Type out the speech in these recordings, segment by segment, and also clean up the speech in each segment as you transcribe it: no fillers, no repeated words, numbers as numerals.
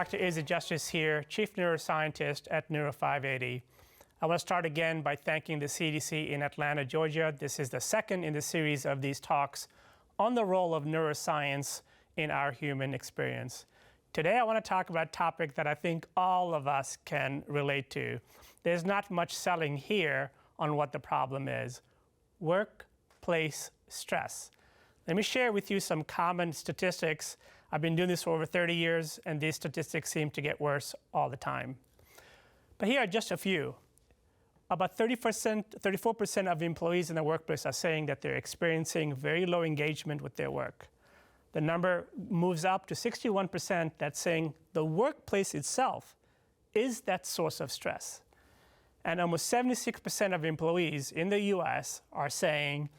Dr. Izzy Justice here, Chief Neuroscientist at Neuro 580. I want to start again by thanking the CDC in Atlanta, Georgia. This is the second in the series of these talks on the role of neuroscience in our human experience. Today, I want to talk about a topic that I think all of us can relate to. There's not much selling here on what the problem is: workplace stress. Let me share with you some common statistics. I've been doing this for over 30 years, and these statistics seem to get worse all the time. But here are just a few. About 34% of employees in the workplace are saying that they're experiencing very low engagement with their work. The number moves up to 61% that's saying the workplace itself is that source of stress. And almost 76% of employees in the US are saying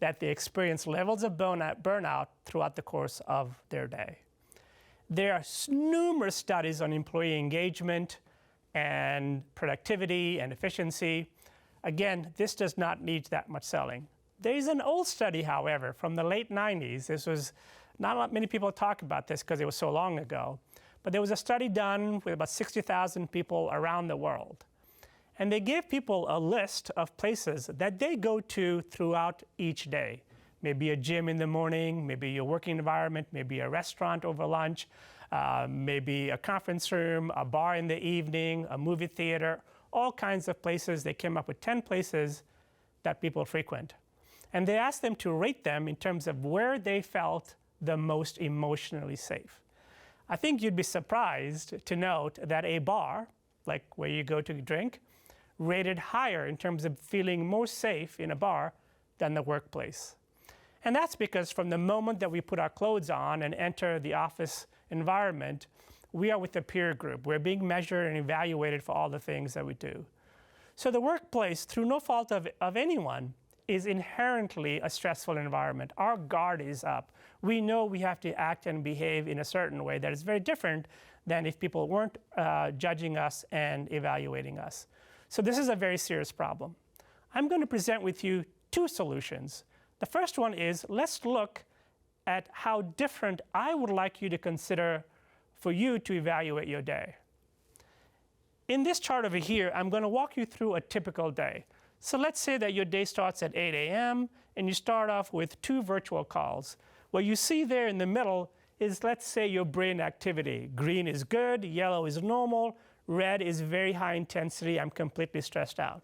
that they experience levels of burnout throughout the course of their day. There are numerous studies on employee engagement and productivity and efficiency. Again, this does not need that much selling. There is an old study, however, from the late 90s. This was, not many people talk about this because it was so long ago, but there was a study done with about 60,000 people around the world. And they gave people a list of places that they go to throughout each day. Maybe a gym in the morning, maybe your working environment, maybe a restaurant over lunch, maybe a conference room, a bar in the evening, a movie theater, all kinds of places. They came up with 10 places that people frequent. And they asked them to rate them in terms of where they felt the most emotionally safe. I think you'd be surprised to note that a bar, like where you go to drink, rated higher in terms of feeling more safe in a bar than the workplace. And that's because from the moment that we put our clothes on and enter the office environment, we are with a peer group. We're being measured and evaluated for all the things that we do. So the workplace, through no fault of anyone, is inherently a stressful environment. Our guard is up. We know we have to act and behave in a certain way that is very different than if people weren't judging us and evaluating us. So this is a very serious problem. I'm going to present with you two solutions. The first one is, let's look at how different I would like you to consider for you to evaluate your day. In this chart over here, I'm going to walk you through a typical day. So let's say that your day starts at 8 a.m. and you start off with 2 virtual calls. What you see there in the middle is, let's say, your brain activity. Green is good, yellow is normal, red is very high intensity, I'm completely stressed out.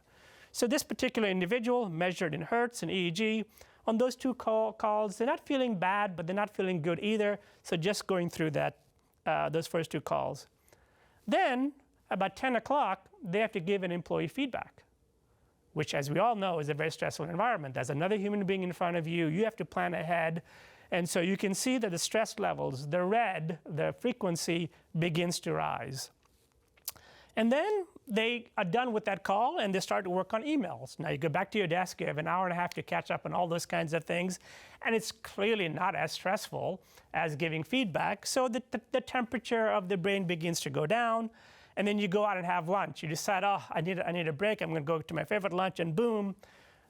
So this particular individual, measured in Hertz and EEG, on those 2 calls, they're not feeling bad, but they're not feeling good either. So just going through that, those first 2 calls. Then, about 10 o'clock, they have to give an employee feedback, which, as we all know, is a very stressful environment. There's another human being in front of you. You have to plan ahead. And so you can see that the stress levels, the red, the frequency begins to rise. And then they are done with that call and they start to work on emails. Now you go back to your desk, you have an hour and a half to catch up on all those kinds of things, and it's clearly not as stressful as giving feedback. So the temperature of the brain begins to go down, and then you go out and have lunch. You decide, oh, I need a break, I'm gonna go to my favorite lunch, and boom,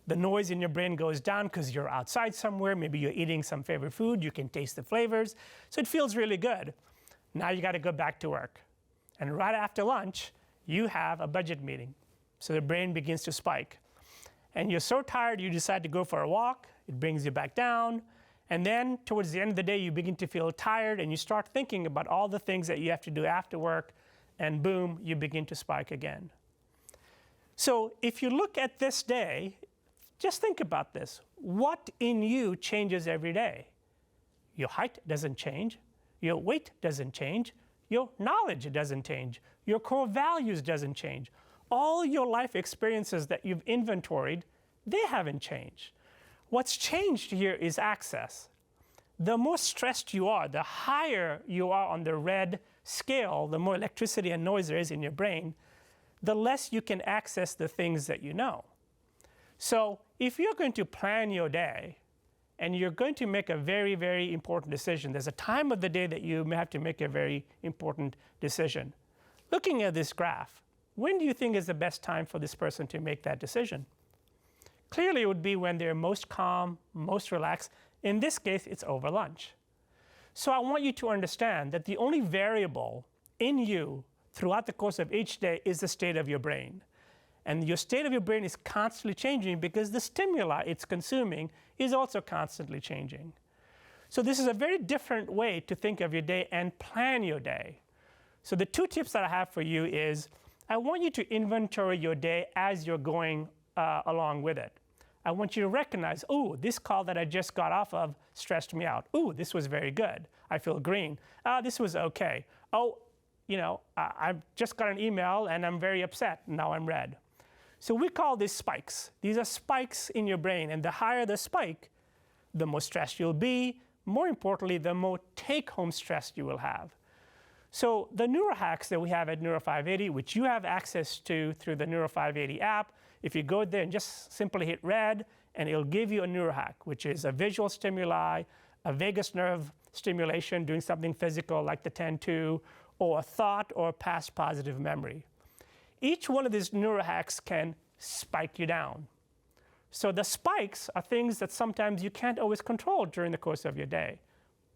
the noise in your brain goes down because you're outside somewhere, maybe you're eating some favorite food, you can taste the flavors, so it feels really good. Now you gotta go back to work. And right after lunch, you have a budget meeting. So the brain begins to spike. And you're so tired, you decide to go for a walk. It brings you back down. And then towards the end of the day, you begin to feel tired and you start thinking about all the things that you have to do after work. And boom, you begin to spike again. So if you look at this day, just think about this. What in you changes every day? Your height doesn't change. Your weight doesn't change. Your knowledge doesn't change. Your core values doesn't change. All your life experiences that you've inventoried, they haven't changed. What's changed here is access. The more stressed you are, the higher you are on the red scale, the more electricity and noise there is in your brain, the less you can access the things that you know. So if you're going to plan your day, and you're going to make a very, very important decision, there's a time of the day that you may have to make a very important decision. Looking at this graph, when do you think is the best time for this person to make that decision? Clearly, it would be when they're most calm, most relaxed. In this case, it's over lunch. So I want you to understand that the only variable in you throughout the course of each day is the state of your brain. And your state of your brain is constantly changing because the stimuli it's consuming is also constantly changing. So this is a very different way to think of your day and plan your day. So the 2 tips that I have for you is, I want you to inventory your day as you're going along with it. I want you to recognize, oh, this call that I just got off of stressed me out. Oh, this was very good. I feel green. This was okay. Oh, I just got an email and I'm very upset. Now I'm red. So we call these spikes. These are spikes in your brain, and the higher the spike, the more stressed you'll be. More importantly, the more take-home stress you will have. So the neurohacks that we have at Neuro580, which you have access to through the Neuro580 app, if you go there and just simply hit red, and it'll give you a neurohack, which is a visual stimuli, a vagus nerve stimulation, doing something physical like the 10-2, or a thought or a past positive memory. Each one of these neurohacks can spike you down. So the spikes are things that sometimes you can't always control during the course of your day.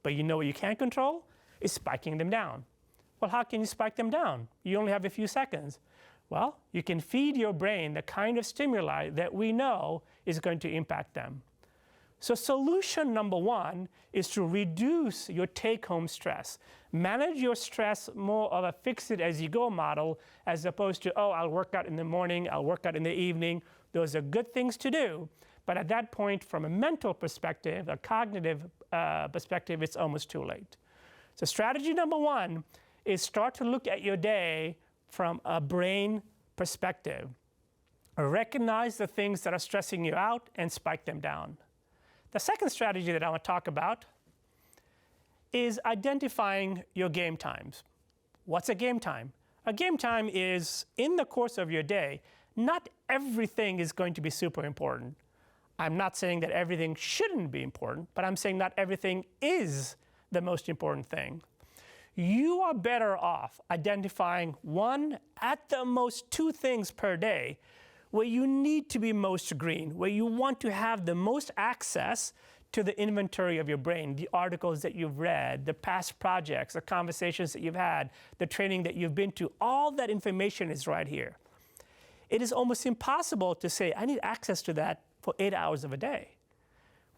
But you know what you can control? Is spiking them down. Well, how can you spike them down? You only have a few seconds. Well, you can feed your brain the kind of stimuli that we know is going to impact them. So solution number 1 is to reduce your take-home stress. Manage your stress more of a fix-it-as-you-go model, as opposed to, oh, I'll work out in the morning, I'll work out in the evening. Those are good things to do. But at that point, from a mental perspective, a cognitive perspective, it's almost too late. So strategy number 1 is start to look at your day from a brain perspective. Recognize the things that are stressing you out and spike them down. The second strategy that I want to talk about is identifying your game times. What's a game time? A game time is, in the course of your day, not everything is going to be super important. I'm not saying that everything shouldn't be important, but I'm saying not everything is the most important thing. You are better off identifying 1, at the most 2 things per day where you need to be most green, where you want to have the most access to the inventory of your brain, the articles that you've read, the past projects, the conversations that you've had, the training that you've been to. All that information is right here. It is almost impossible to say, I need access to that for 8 hours of a day.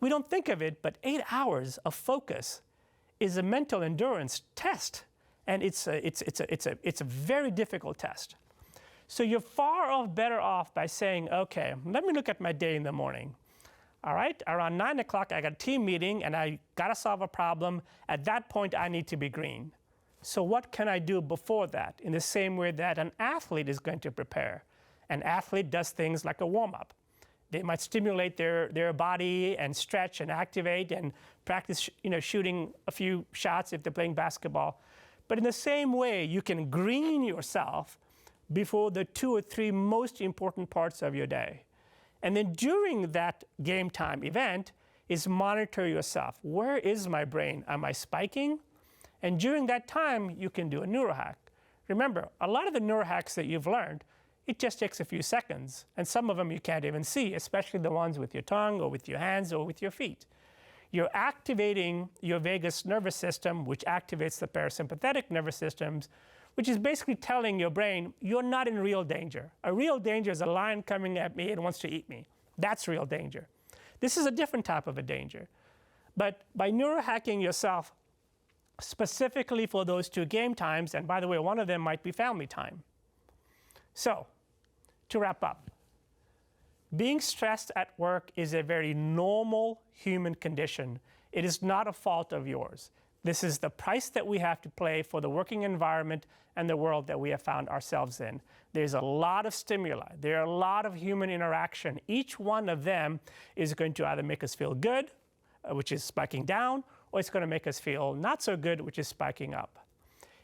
We don't think of it, but 8 hours of focus is a mental endurance test, and it's a very difficult test. So you're better off by saying, okay, let me look at my day in the morning. All right, around 9 o'clock, I got a team meeting, and I got to solve a problem. At that point, I need to be green. So what can I do before that, in the same way that an athlete is going to prepare? An athlete does things like a warm-up. They might stimulate their body and stretch and activate and practice shooting a few shots if they're playing basketball. But in the same way, you can green yourself before the 2 or 3 most important parts of your day. And then during that game time event is monitor yourself. Where is my brain? Am I spiking? And during that time, you can do a neurohack. Remember, a lot of the neurohacks that you've learned, it just takes a few seconds. And some of them you can't even see, especially the ones with your tongue or with your hands or with your feet. You're activating your vagus nervous system, which activates the parasympathetic nervous systems, which is basically telling your brain, you're not in real danger. A real danger is a lion coming at me and wants to eat me. That's real danger. This is a different type of a danger. But by neurohacking yourself specifically for those 2 game times, and by the way, one of them might be family time. So, to wrap up, being stressed at work is a very normal human condition. It is not a fault of yours. This is the price that we have to pay for the working environment and the world that we have found ourselves in. There's a lot of stimuli. There are a lot of human interaction. Each one of them is going to either make us feel good, which is spiking down, or it's going to make us feel not so good, which is spiking up.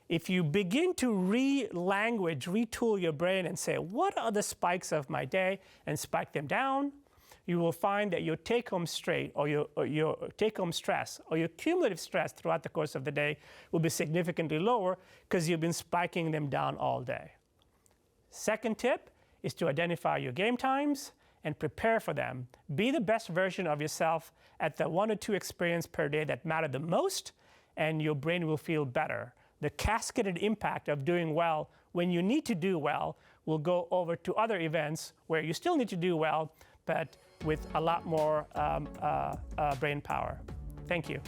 If you begin to retool your brain and say, what are the spikes of my day, and spike them down, you will find that your take-home stress or your cumulative stress throughout the course of the day will be significantly lower because you've been spiking them down all day. Second tip is to identify your game times and prepare for them. Be the best version of yourself at the 1 or 2 experiences per day that matter the most, and your brain will feel better. the cascaded impact of doing well when you need to do well will go over to other events where you still need to do well, but with a lot more brain power. Thank you.